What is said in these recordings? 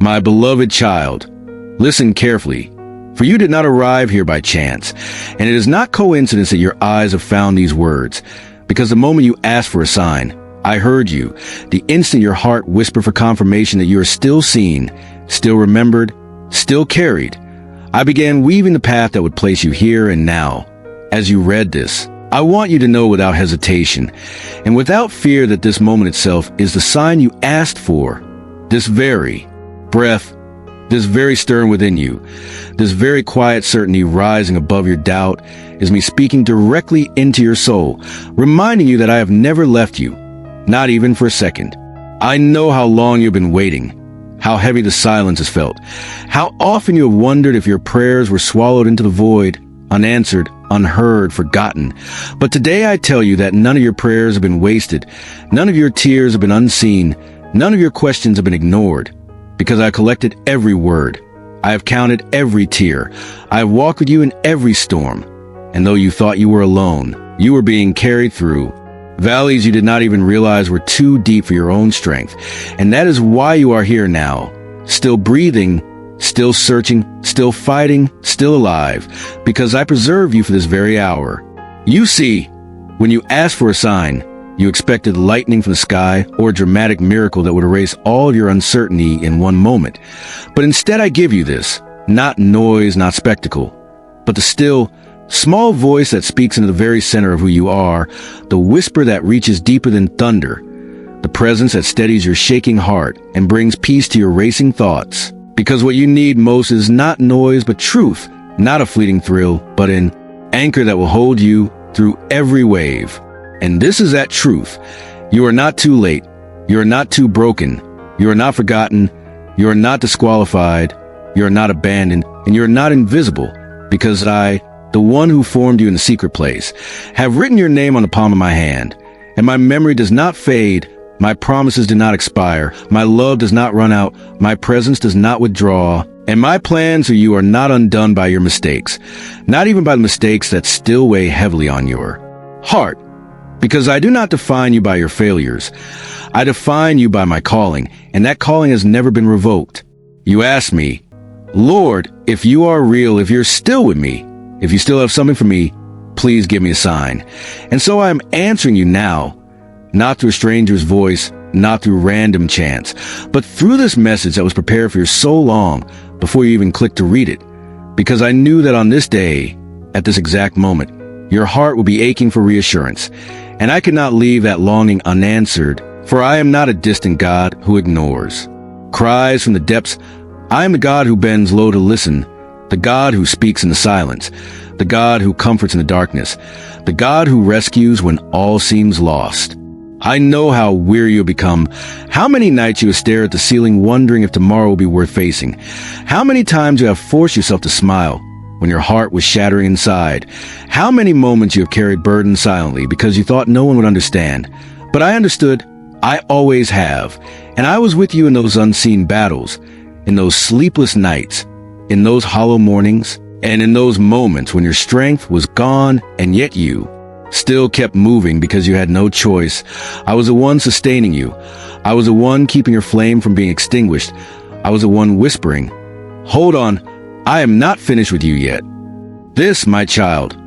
My beloved child, listen carefully, for you did not arrive here by chance, and it is not coincidence that your eyes have found these words, because the moment you asked for a sign, I heard you, the instant your heart whispered for confirmation that you are still seen, still remembered, still carried. I began weaving the path that would place you here and now. As you read this, I want you to know without hesitation and without fear that this moment itself is the sign you asked for. This very breath, this very stirring within you, this very quiet certainty rising above your doubt is me speaking directly into your soul, reminding you that I have never left you, not even for a second. I know how long you've been waiting, how heavy the silence has felt, how often you have wondered if your prayers were swallowed into the void, unanswered, unheard, forgotten. But today I tell you that none of your prayers have been wasted, none of your tears have been unseen, none of your questions have been ignored, because I collected every word. I have counted every tear. I have walked with you in every storm. And though you thought you were alone, you were being carried through valleys you did not even realize were too deep for your own strength. And that is why you are here now, still breathing, still searching, still fighting, still alive, because I preserve you for this very hour. You see, when you asked for a sign, you expected lightning from the sky or a dramatic miracle that would erase all of your uncertainty in one moment. But instead I give you this, not noise, not spectacle, but the still, small voice that speaks into the very center of who you are, the whisper that reaches deeper than thunder, the presence that steadies your shaking heart and brings peace to your racing thoughts. Because what you need most is not noise but truth, not a fleeting thrill, but an anchor that will hold you through every wave. And this is that truth. You are not too late. You are not too broken. You are not forgotten. You are not disqualified. You are not abandoned. And you are not invisible, because I, the one who formed you in the secret place, have written your name on the palm of my hand. And my memory does not fade. My promises do not expire. My love does not run out. My presence does not withdraw. And my plans for you are not undone by your mistakes, not even by the mistakes that still weigh heavily on your heart. Because I do not define you by your failures. I define you by my calling, and that calling has never been revoked. You ask me, Lord, if you are real, if you're still with me, if you still have something for me, please give me a sign. And so I am answering you now, not through a stranger's voice, not through random chance, but through this message that was prepared for you so long before you even clicked to read it. Because I knew that on this day, at this exact moment, your heart would be aching for reassurance. And I could not leave that longing unanswered, for I am not a distant God who ignores cries from the depths. I am the God who bends low to listen, the God who speaks in the silence, the God who comforts in the darkness, the God who rescues when all seems lost. I know how weary you'll become, how many nights you have stared at the ceiling wondering if tomorrow will be worth facing, how many times you have forced yourself to smile when your heart was shattering inside, how many moments you have carried burdens silently because you thought no one would understand. But I understood. I always have. And I was with you in those unseen battles, in those sleepless nights, in those hollow mornings, and in those moments when your strength was gone and yet you still kept moving because you had no choice. I was the one sustaining you. I was the one keeping your flame from being extinguished. I was the one whispering, hold on, I am not finished with you yet. This, my child,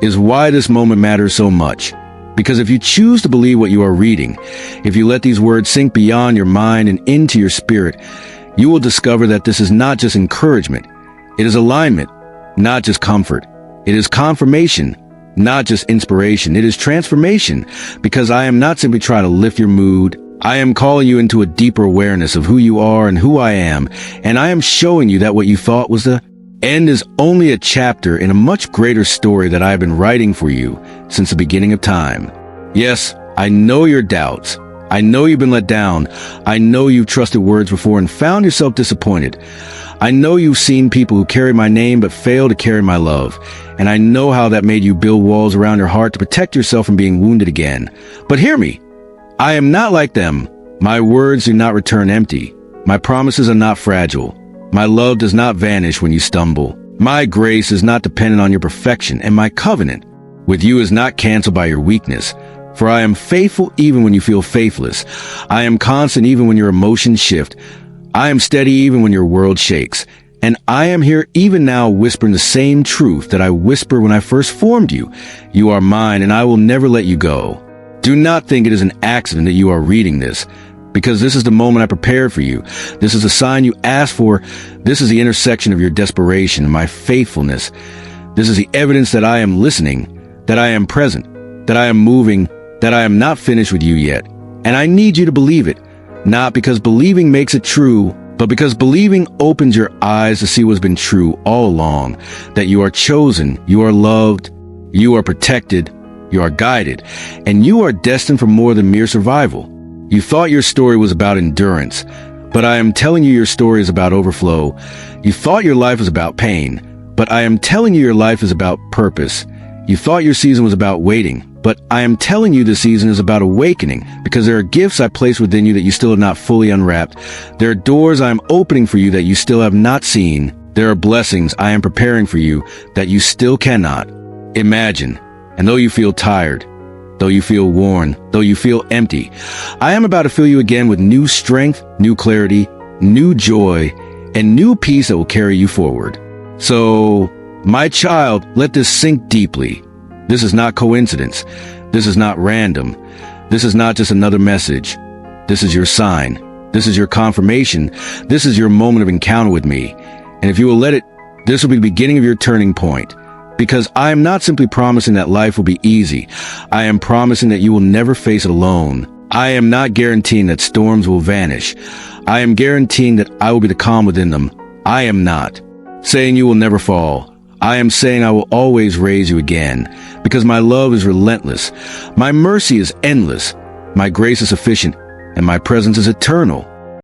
is why this moment matters so much. Because if you choose to believe what you are reading, if you let these words sink beyond your mind and into your spirit, you will discover that this is not just encouragement. It is alignment, not just comfort. It is confirmation, not just inspiration. It is transformation, because I am not simply trying to lift your mood. I am calling you into a deeper awareness of who you are and who I am, and I am showing you that what you thought was the end is only a chapter in a much greater story that I have been writing for you since the beginning of time. Yes, I know your doubts. I know you've been let down. I know you've trusted words before and found yourself disappointed. I know you've seen people who carry my name but fail to carry my love, and I know how that made you build walls around your heart to protect yourself from being wounded again. But hear me. I am not like them. My words do not return empty. My promises are not fragile. My love does not vanish when you stumble. My grace is not dependent on your perfection, and my covenant with you is not canceled by your weakness. For I am faithful even when you feel faithless. I am constant even when your emotions shift. I am steady even when your world shakes. And I am here even now whispering the same truth that I whispered when I first formed you. You are mine and I will never let you go. Do not think it is an accident that you are reading this, because this is the moment I prepared for you. This is the sign you asked for. This is the intersection of your desperation and my faithfulness. This is the evidence that I am listening, that I am present, that I am moving, that I am not finished with you yet. And I need you to believe it, not because believing makes it true, but because believing opens your eyes to see what's been true all along, that you are chosen, you are loved, you are protected, you are guided, and you are destined for more than mere survival. You thought your story was about endurance, but I am telling you your story is about overflow. You thought your life was about pain, but I am telling you your life is about purpose. You thought your season was about waiting, but I am telling you this season is about awakening, because there are gifts I place within you that you still have not fully unwrapped. There are doors I am opening for you that you still have not seen. There are blessings I am preparing for you that you still cannot imagine. And though you feel tired, though you feel worn, though you feel empty, I am about to fill you again with new strength, new clarity, new joy, and new peace that will carry you forward. So, my child, let this sink deeply. This is not coincidence. This is not random. This is not just another message. This is your sign. This is your confirmation. This is your moment of encounter with me. And if you will let it, this will be the beginning of your turning point. Because I am not simply promising that life will be easy. I am promising that you will never face it alone. I am not guaranteeing that storms will vanish. I am guaranteeing that I will be the calm within them. I am not saying you will never fall. I am saying I will always raise you again, because my love is relentless. My mercy is endless. My grace is sufficient, and my presence is eternal.